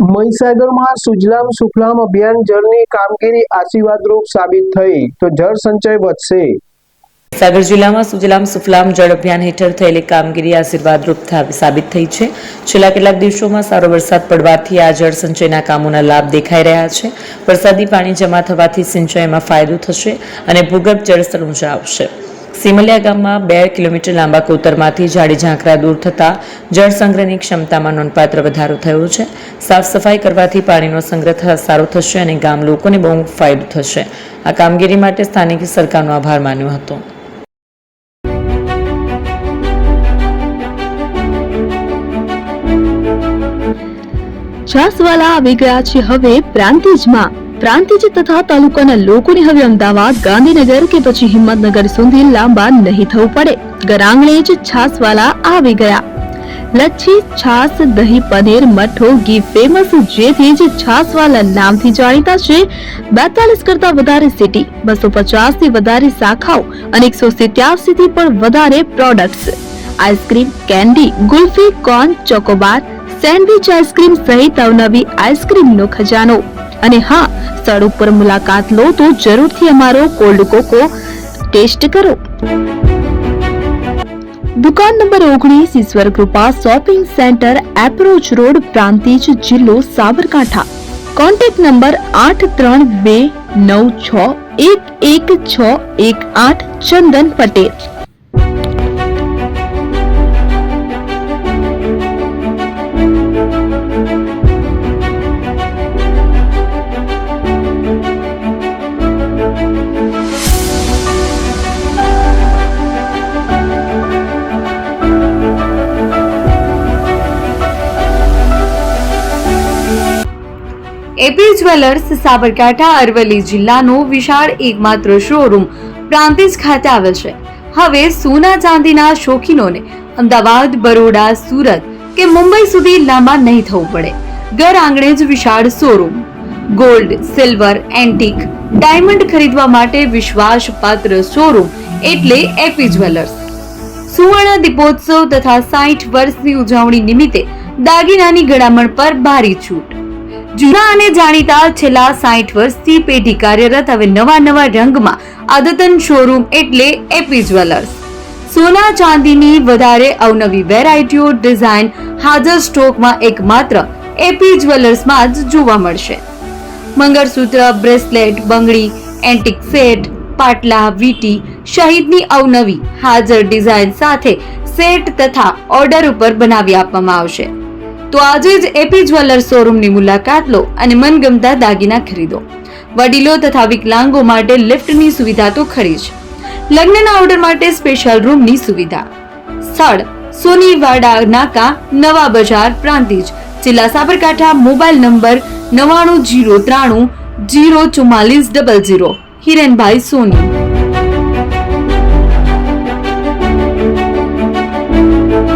મહીસાગરમાં સુજલામ સુફલામ અભિયાન જળની કામગીરી આશીર્વાદરૂપ સાબિત થઈ તો જળ સંચય વધશે। મહીસાગર જિલ્લામાં સુજલામ સુફલામ જળ અભિયાન હેઠળ થયેલી કામગીરી આશીર્વાદરૂપ સાબિત થઈ છે। છેલ્લા કેટલાક દિવસોમાં સારો વરસાદ પડવાથી આ જળ સંચયના કામોના લાભ દેખાઈ રહ્યા છે। વરસાદી પાણી જમા થવાથી સિંચાઈમાં ફાયદો થશે અને ભૂગર્ભ જળસ્તર ઊંચા આવશે। સિમલિયા ગામમાં 2 કિલોમીટર લાંબા કોતરમાંથી જાડી ઝાંખરા દૂર થતા જળ સંગ્રહની ક્ષમતામાં નોંધપાત્ર વધારો થયો છે। સાફ સફાઈ કરવાથી પાણીનો સંગ્રહ સારો થશે અને ગામ લોકોને બહુ ફાયદો થશે। આ કામગીરી માટે સ્થાનિક સરકારનો આભાર માન્યો હતો। છાસવાલા આવી ગયા છે હવે પ્રાંતિજમાં। પ્રાંતિજ તથા તાલુકાના લોકોને હવે અમદાવાદ, ગાંધીનગર કે પછી હિંમતનગર સુધી લાંબા નહીં થવું પડે। ઘર આંગણે જ છાસવાલા આવી ગયા। લચ્છી, છાસ, દહીં, પનીર, મઠ્ઠો, ઘી ફેમસ, જેથી જ છાસવાલા નામથી જાણીતા છે। 42 કરતા વધારે સિટી, 250 થી વધારે શાખાઓ અને 187 થી પણ વધારે products. Ice cream, candy, kulfi, corn, Chocobar, sandwich ice cream સહિત અવનવી આઈસ્ક્રીમનો ખજાનો। અને હા, સ્થળ ઉપર મુલાકાત લો તો જરૂરથી અમારો કોલ્ડ કોકો ટેસ્ટ કરો। દુકાન number 19, Ishwar Krupa shopping centre, approach road, Prantij, જિલ્લો Sabarkantha. Contact number 8326111618 Chandan Patel. AP jewellers Sabarkantha Aravalli જિલ્લાનો વિશાળ એકમાત્ર શોરૂમ પ્રાંતિજ ખાતે આવેલ છે। હવે સોના ચાંદીના શોખીનોને અમદાવાદ, બરોડા, સુરત કે મુંબઈ સુધી લાંબા નહીં થવું પડે। ઘર આંગણે જ વિશાળ showroom. Gold, silver, antique, diamond ખરીદવા માટે વિશ્વાસપાત્ર શોરૂમ એટલે એપી જ્વેલર્સ। સુવર્ણ દીપોત્સવ તથા 60 વર્ષની ઉજવણી નિમિત્તે દાગીનાની ગળામણ પર ભારી છૂટ। જૂના અને જાણીતા છેલ્લા 60 વર્ષથી પેઢી કાર્યરત હવે નવા રંગમાં અદ્યતન શોરૂમ એટલે એપી જ્વેલર્સ। સોના ચાંદીની વધારે અવનવી વેરાયટીઓ, ડિઝાઇન હાજર સ્ટોકમાં એકમાત્ર એપી જ્વેલર્સમાં જ જોવા મળશે। મંગળસૂત્ર, બ્રેસલેટ, બંગડી, એન્ટિક સેટ, પાટલા, વીટી સહિતની અવનવી હાજર ડિઝાઇન સાથે સેટ તથા ઓર્ડર ઉપર બનાવી આપવામાં આવશે। તો આજે જ એપી જ્વેલર્સ શોરૂમની મુલાકાત લો અને મનગમતા દાગીના ખરીદો। વડીલો તથા વિકલાંગો માટે લિફ્ટની સુવિધા તો ખરી જ, લગ્નના ઓર્ડર માટે સ્પેશિયલ રૂમની સુવિધા। સ્થળ સોનીવાડા નાકા, નવા બજાર, પ્રાંતિજ, જિલ્લા સાબરકાંઠા। Mobile number 9903304400। હિરેનભાઈ સોની।